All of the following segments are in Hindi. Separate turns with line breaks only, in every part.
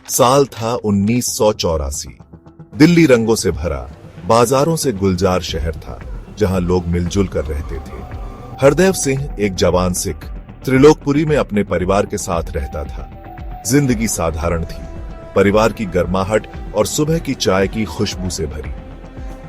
साल था 1984। दिल्ली रंगों से भरा, बाजारों से गुलजार शहर था, जहां लोग मिलजुल कर रहते थे। हरदेव सिंह एक जवान सिख त्रिलोकपुरी में अपने परिवार के साथ रहता था। जिंदगी साधारण थी, परिवार की गर्माहट और सुबह की चाय की खुशबू से भरी।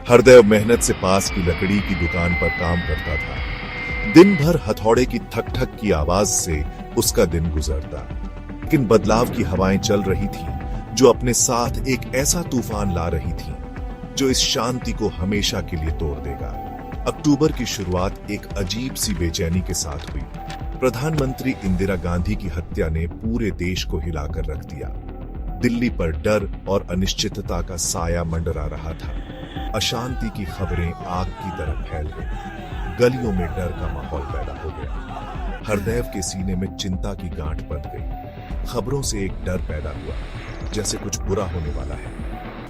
हरदेव मेहनत से पास की लकड़ी की दुकान पर काम करता था। दिन भर हथौड़े की ठक ठक की आवाज से उसका दिन गुजरता। लेकिन बदलाव की हवाएं चल रही थी, जो अपने साथ एक ऐसा तूफान ला रही थी जो इस शांति को हमेशा के लिए तोड़ देगा। अक्टूबर की शुरुआत एक अजीब सी बेचैनी के साथ हुई। प्रधानमंत्री इंदिरा गांधी की हत्या ने पूरे देश को हिलाकर रख दिया। दिल्ली पर डर और अनिश्चितता का साया मंडरा रहा था। अशांति की खबरें आग की तरह फैल गई। गलियों में डर का माहौल पैदा हो गया। हरदेव के सीने में चिंता की गांठ बंध गई। खबरों से एक डर पैदा हुआ, जैसे कुछ बुरा होने वाला है।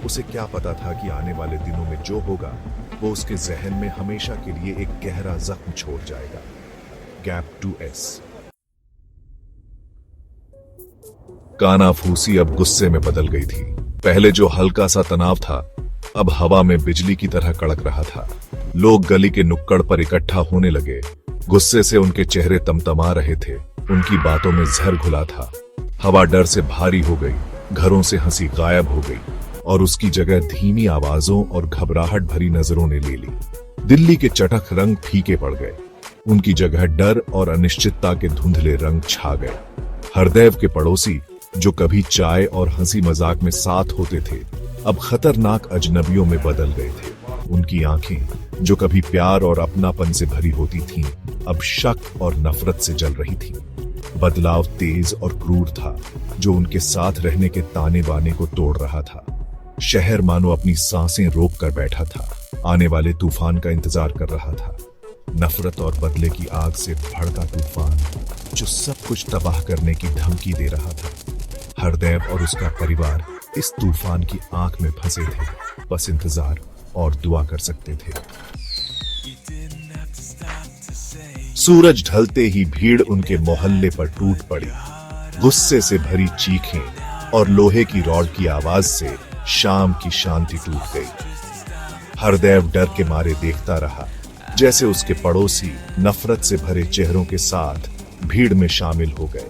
उसे क्या पता था कि आने वाले दिनों में जो होगा वो उसके जहन में हमेशा के लिए एक गहरा जख्म छोड़ जाएगा। Gap 2S। कानाफूसी अब गुस्से में बदल गई थी। पहले जो हल्का सा तनाव था, अब हवा में बिजली की तरह कड़क रहा था। लोग गली के नुक्कड़ पर इकट्ठा होने लगे। गुस्से से उनके चेहरे तमतमा रहे थे। उनकी बातों में जहर घुला था। हवा डर से भारी हो गई। घरों से हंसी गायब हो गई और उसकी जगह धीमी आवाजों और घबराहट भरी नजरों ने ले ली। दिल्ली के चटख रंग फीके पड़ गए। उनकी जगह डर और अनिश्चितता के धुंधले रंग छा गए। हरदेव के पड़ोसी, जो कभी चाय और हंसी मजाक में साथ होते थे, अब खतरनाक अजनबियों में बदल गए थे। उनकी आंखें, जो कभी प्यार और अपनापन से भरी होती थीं, अब शक और नफरत से जल रही थीं। बदलाव तेज और क्रूर था, जो उनके साथ रहने के ताने बाने को तोड़ रहा था। शहर मानो अपनी सांसें रोक कर बैठा था, आने वाले तूफान का इंतजार कर रहा था। नफरत और बदले की आग से भड़का तूफान, जो सब कुछ तबाह करने की धमकी दे रहा था। हरदेव और उसका परिवार इस तूफान की आंख में फंसे थे, बस इंतजार और दुआ कर सकते थे। सूरज ढलते ही भीड़ उनके मोहल्ले पर टूट पड़ी। गुस्से से भरी चीखें और लोहे की रॉड की आवाज से शाम की शांति टूट गई। हरदेव डर के मारे देखता रहा, जैसे उसके पड़ोसी नफरत से भरे चेहरों के साथ भीड़ में शामिल हो गए।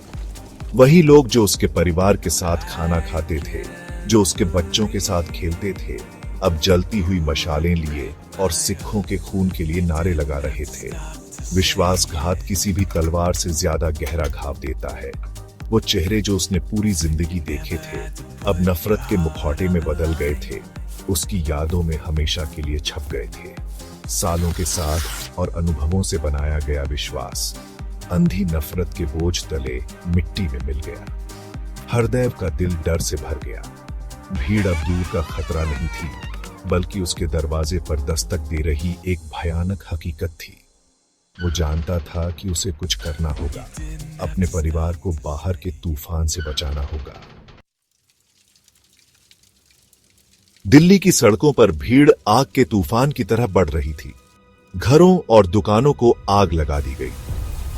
वही लोग जो उसके परिवार के साथ खाना खाते थे, जो उसके बच्चों के साथ खेलते थे, अब जलती हुई मशालें लिए और सिखों के खून के लिए नारे लगा रहे थे। विश्वासघात किसी भी तलवार से ज्यादा गहरा घाव देता है। वो चेहरे जो उसने पूरी जिंदगी देखे थे, अब नफरत के मुखौटे में बदल गए थे। उसकी यादों में हमेशा के लिए छप गए थे। सालों के साथ और अनुभवों से बनाया गया विश्वास अंधी नफरत के बोझ तले मिट्टी में मिल गया। हरदेव का दिल डर से भर गया। भीड़ अब दूर का खतरा नहीं थी, बल्कि उसके दरवाजे पर दस्तक दे रही एक भयानक हकीकत थी। वो जानता था कि उसे कुछ करना होगा, अपने परिवार को बाहर के तूफान से बचाना होगा। दिल्ली की सड़कों पर भीड़ आग के तूफान की तरह बढ़ रही थी। घरों और दुकानों को आग लगा दी गई।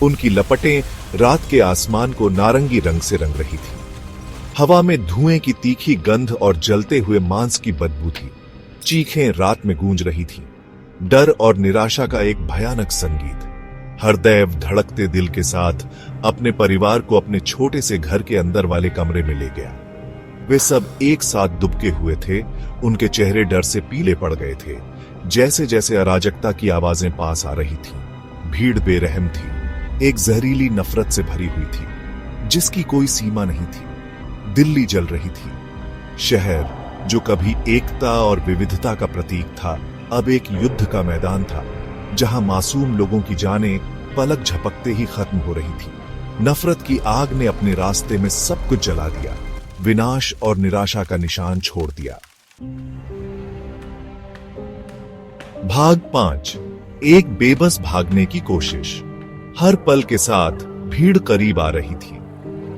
उनकी लपटें रात के आसमान को नारंगी रंग से रंग रही थी। हवा में धुएं की तीखी गंध और जलते हुए मांस की बदबू थी। चीखें रात में गूंज रही थीं। डर और निराशा का एक भयानक संगीत। हरदेव धड़कते दिल के साथ अपने परिवार को अपने छोटे से घर के अंदर वाले कमरे में ले गया। वे सब एक साथ दुबके हुए थे। उनके चेहरे डर से पीले पड़ गए थे, जैसे जैसे अराजकता की आवाजें पास आ रही थीं। भीड़ बेरहम थी, एक जहरीली नफरत से भरी हुई थी, जिसकी कोई सीमा नहीं थी। दिल्ली जल रही थी। शहर, जो कभी एकता और विविधता का प्रतीक था, अब एक युद्ध का मैदान था, जहां मासूम लोगों की जानें पलक झपकते ही खत्म हो रही थी। नफरत की आग ने अपने रास्ते में सब कुछ जला दिया, विनाश और निराशा का निशान छोड़ दिया। भाग 5। एक बेबस भागने की कोशिश। हर पल के साथ भीड़ करीब आ रही थी।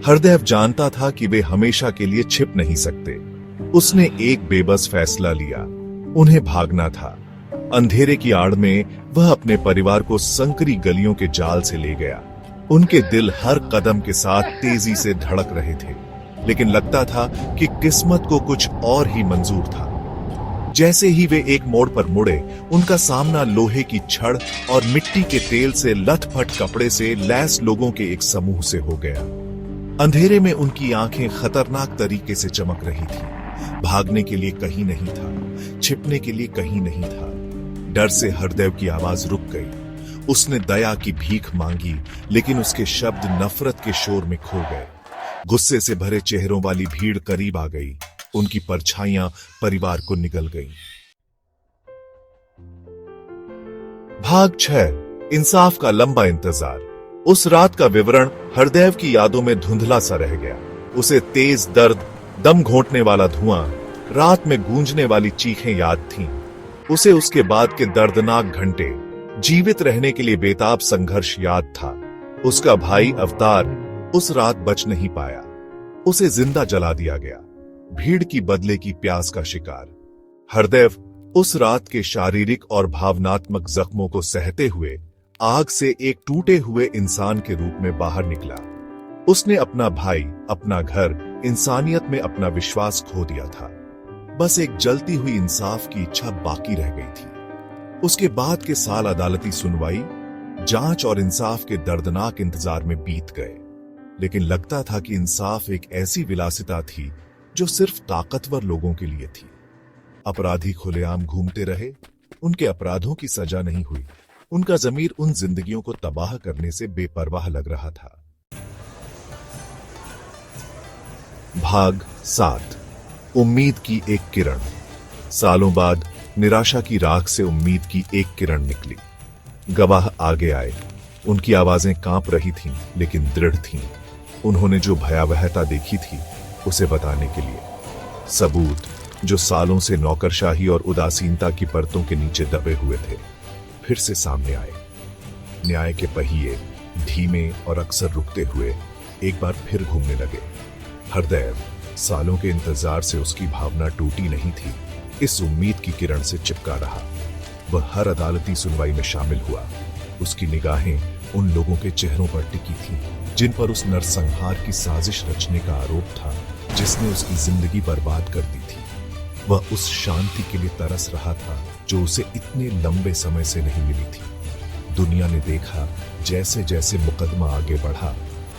हरदेव जानता था कि वे हमेशा के लिए छिप नहीं सकते। उसने एक बेबस फैसला लिया, उन्हें भागना था। अंधेरे की आड़ में वह अपने परिवार को संकरी गलियों के जाल से ले गया। उनके दिल हर कदम के साथ तेजी से धड़क रहे थे। लेकिन लगता था कि किस्मत को कुछ और ही मंजूर था। जैसे ही वे एक मोड़ पर मुड़े, उनका सामना लोहे की छड़ और मिट्टी के तेल से लथपथ कपड़े से लैस लोगों के एक समूह से हो गया। अंधेरे में उनकी आंखें खतरनाक तरीके से चमक रही थी। भागने के लिए कहीं नहीं था, छिपने के लिए कहीं नहीं था। डर से हरदेव की आवाज रुक गई। उसने दया की भीख मांगी, लेकिन उसके शब्द नफरत के शोर में खो गए। गुस्से से भरे चेहरों वाली भीड़ करीब आ गई। उनकी परछाइयां परिवार को निगल गईं। भाग 6, इंसाफ का लंबा इंतजार। उस रात का विवरण हरदेव की यादों में धुंधला सा रह गया। उसे तेज दर्द, दम घोंटने वाला धुआं, रात में गूंजने वाली चीखें याद थीं। उसे उसके बाद के दर्दनाक घंटे, जीवित रहने के लिए बेताब संघर्ष याद था। उसका भाई अवतार उस रात बच नहीं पाया। उसे जिंदा जला दिया गया, भीड़ की बदले की प्यास का शिकार। हरदेव उस रात के शारीरिक और भावनात्मक जख्मों को सहते हुए आग से एक टूटे हुए इंसान के रूप में बाहर निकला। उसने अपना भाई, अपना घर, इंसानियत में अपना विश्वास खो दिया था। बस एक जलती हुई इंसाफ की इच्छा बाकी रह गई थी। उसके बाद के साल अदालती सुनवाई, जांच और इंसाफ के दर्दनाक इंतजार में बीत गए। लेकिन लगता था कि इंसाफ एक ऐसी विलासिता थी जो सिर्फ ताकतवर लोगों के लिए थी। अपराधी खुलेआम घूमते रहे, उनके अपराधों की सजा नहीं हुई। उनका ज़मीर उन जिंदगियों को तबाह करने से बेपरवाह लग रहा था। भाग 7, उम्मीद की एक किरण। सालों बाद निराशा की राख से उम्मीद की एक किरण निकली। गवाह आगे आए। उनकी आवाजें कांप रही थीं, लेकिन दृढ़ थीं। उन्होंने जो भयावहता देखी थी उसे बताने के लिए। सबूत जो सालों से नौकरशाही और उदासीनता की परतों के नीचे दबे हुए थे, फिर से सामने आए। न्याय के पहिए धीमे और अक्सर रुकते हुए एक बार फिर घूमने लगे। हरदेव सालों के इंतजार से उसकी भावना टूटी नहीं थी, इस उम्मीद की किरण से चिपका रहा। वह हर अदालती सुनवाई में शामिल हुआ। उसकी निगाहें उन लोगों के चेहरों पर टिकी थीं जिन पर उस नरसंहार की साजिश रचने का आरोप था, जिसने उसकी जिंदगी बर्बाद कर दी थी। वह उस शांति के लिए तरस रहा था जो उसे इतने लंबे समय से नहीं मिली थी। दुनिया ने देखा जैसे जैसे मुकदमा आगे बढ़ा,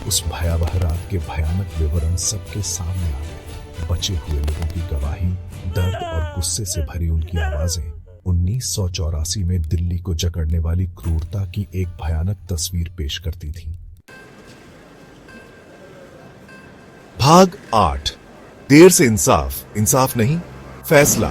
उस भयावह रात के भयानक विवरण सबके सामने आ गए। बचे हुए लोगों की गवाही, दर्द और गुस्से से भरी उनकी आवाजें 1984 में दिल्ली को जकड़ने वाली क्रूरता की एक भयानक तस्वीर पेश करती थीं। भाग 8, देर से इंसाफ, इंसाफ नहीं, फैसला।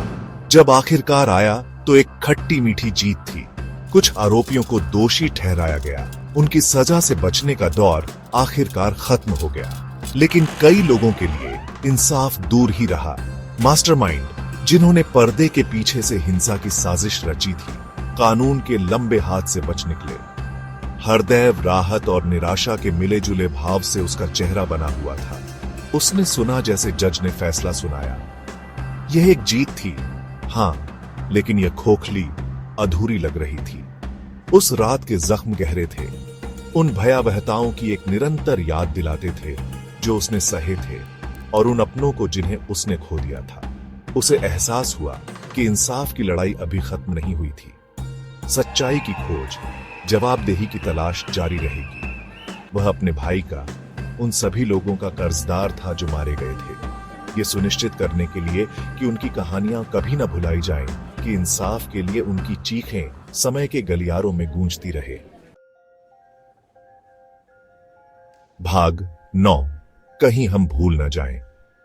जब आखिरकार आया तो एक खट्टी मीठी जीत थी। कुछ आरोपियों को दोषी ठहराया गया। उनकी सजा से बचने का दौर आखिरकार खत्म हो गया। लेकिन कई लोगों के लिए इंसाफ दूर ही रहा। मास्टरमाइंड जिन्होंने पर्दे के पीछे से हिंसा की साजिश रची थी, कानून के लंबे हाथ से बच निकले। हरदेव राहत और निराशा के मिले जुले भाव से उसका चेहरा बना हुआ था। उसने सुना जैसे जज ने फैसला सुनाया। यह एक जीत थी, हां, लेकिन यह खोखली, अधूरी लग रही थी। उस रात के जख्म गहरे थे, उन भयावहताओं की एक निरंतर याद दिलाते थे जो उसने सहे थे, और उन अपनों को जिन्हें उसने खो दिया था। उसे एहसास हुआ कि इंसाफ की लड़ाई अभी खत्म नहीं हुई थी। सच्चाई की खोज, जवाबदेही की तलाश जारी रहेगी। वह अपने भाई का, उन सभी लोगों का कर्जदार था जो मारे गए थे, ये सुनिश्चित करने के लिए कि उनकी कहानियां कभी न भुलाई जाएं, कि इंसाफ के लिए उनकी चीखें समय के गलियारों में गूंजती रहे। भाग 9, कहीं हम भूल न जाएं।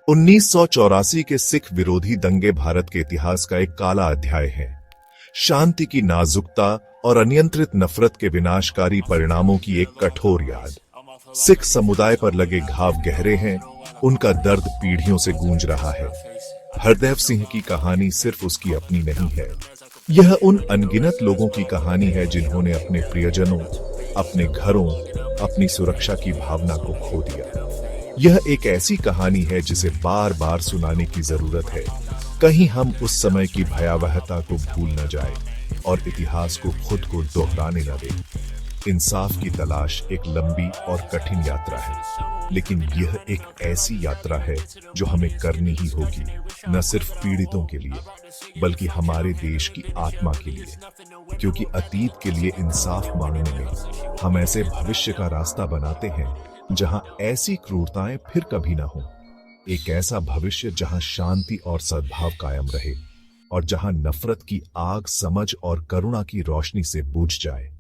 1984 के सिख विरोधी दंगे भारत के इतिहास का एक काला अध्याय है। शांति की नाजुकता और अनियंत्रित नफरत के विनाशकारी परिणामों की एक कठोर याद। सिख समुदाय पर लगे घाव गहरे हैं, उनका दर्द पीढ़ियों से गूंज रहा है। हरदेव सिंह की कहानी सिर्फ उसकी अपनी नहीं है, यह उन अनगिनत लोगों की कहानी है जिन्होंने अपने प्रियजनों, अपने घरों, अपनी सुरक्षा की भावना को खो दिया। यह एक ऐसी कहानी है जिसे बार बार सुनाने की जरूरत है, कहीं हम उस समय की भयावहता को भूल न जाए और इतिहास को खुद को दोहराने न दें। इंसाफ की तलाश एक लंबी और कठिन यात्रा है। लेकिन यह एक ऐसी यात्रा है जो हमें करनी ही होगी, न सिर्फ पीड़ितों के लिए बल्कि हमारे देश की आत्मा के लिए, क्योंकि अतीत के लिए इंसाफ मांगने में हम ऐसे भविष्य का रास्ता बनाते हैं जहां ऐसी क्रूरताएं फिर कभी ना हो। एक ऐसा भविष्य जहां शांति और सद्भाव कायम रहे और जहां नफरत की आग समझ और करुणा की रोशनी से बुझ जाए।